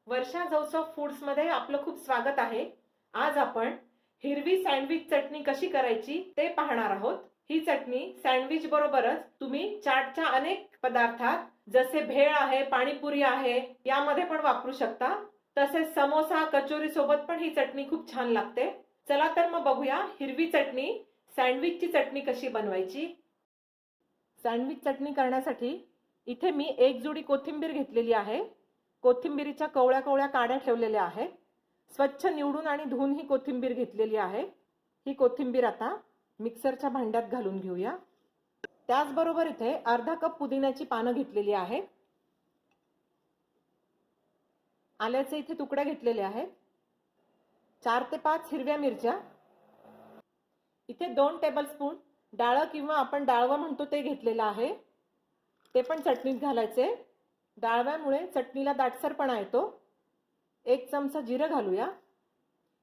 वर्षा Joseph foods मध्ये आपलं खूप स्वागत आहे। आज आपण हिरवी सँडविच चटणी कशी करायची ते पाहणार आहोत। ही चटणी सँडविच बरोबरच तुम्ही चाटच्या अनेक पदार्थात जसे भेळ आहे, पाणीपुरी आहे यामध्ये पण वापरू शकता। तसेच समोसा, कचोरी सोबत पण ही चटणी खूप छान लागते। चला तर मग बघूया हिरवी चटणी सँडविचची चटणी कशी बनवायची। सँडविच चटणी करण्यासाठी इथे मी एक जुडी कोथिंबीर घेतलेली आहे। कोथिंबीरीच्या कवळ्या कवळ्या काड्या ठेवलेल्या आहेत। स्वच्छ निवडून आणि धुवून ही कोथिंबीर घेतलेली आहे। ही कोथिंबीर आता मिक्सरच्या भांड्यात घालून घेऊया। त्याचबरोबर इथे अर्धा कप पुदिन्याची पानं घेतलेली आहेत। आल्याचे इथे तुकडे घेतलेले आहेत। 4 ते 5 हिरव्या मिरच्या। इथे 2 टेबलस्पून डाळ किंवा आपण डाळवा म्हणतो ते घेतलेलं आहे, ते पण चटणीत घालायचे। डाळव्यामुळे चटणीला दाटसरपणा येतो। 1 चमचा जिरे घालूया।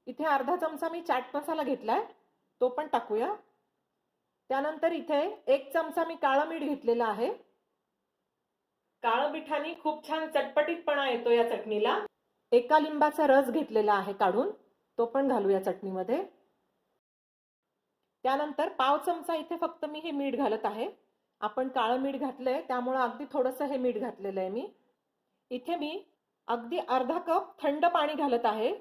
इथे अर्धा चमचा मी चाट मसाला घेतलाय, तो पण टाकूया। त्यानंतर इथे 1 चमचा मी काळं मीठ घेतलेलं आहे। काळं मिठाने खूप छान चटपटीतपणा येतो या चटणीला। एका लिंबाचा रस घेतलेला आहे काढून, तो पण घालूया चटणीमध्ये। त्यानंतर पाव चमचा इथे फक्त मी हे मीठ घालत आहे। आपण काळं मीठ घातलंय त्यामुळे अगदी थोडंसं हे मीठ घातलेलं आहे मी। इथे मी अगदी अर्धा कप थंड पाणी घालत आहे।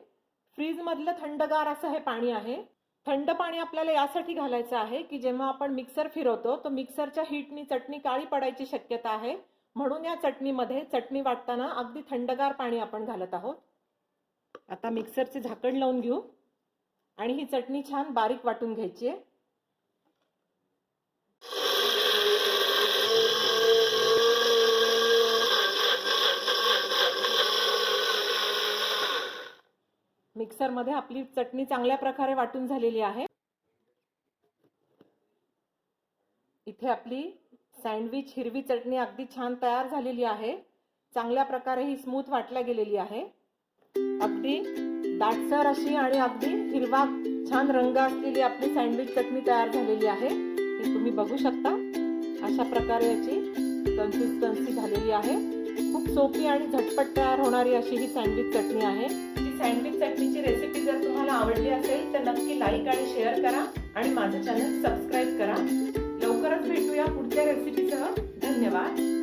फ्रीज मधलं थंडगार असं हे पाणी आहे। थंड पाणी आपल्याला यासाठी घालायचं आहे की जेव्हा आपण मिक्सर फिरवतो तो मिक्सरच्या हीटनी चटणी काळी पडायची शक्यता आहे, म्हणून या चटणीमध्ये चटणी वाटताना अगदी थंडगार पाणी आपण घालत आहोत। आता मिक्सरचे झाकण लावून घेऊ आणि ही चटणी छान बारीक वाटून घ्यायची आहे। मिक्सर मध्ये आपली चटणी चांगल्या प्रकारे वाटून झालेली आहे। इथे आपली सँडविच हिरवी चटणी अगदी छान तयार झालेली आहे। चांगल्या प्रकारे ही स्मूथ वाटल्या गेलेली आहे। अगदी दाटसर अशी आणि अगदी हिरवा छान रंग असलेली आपली सँडविच चटणी तयार झालेली आहे। ही तुम्ही बघू शकता। अशा प्रकारे याची कन्सिस्टन्सी झालेली आहे। खूप सोपी आणि झटपट तयार होणारी अशी ही सँडविच चटणी आहे। सँडविच चटणीची रेसिपी जर तुम्हाला आवडली असेल तर नक्की लाईक आणि शेअर करा आणि माझं चॅनल सबस्क्राईब करा। लवकरच भेटूया पुढच्या रेसिपीसह। धन्यवाद।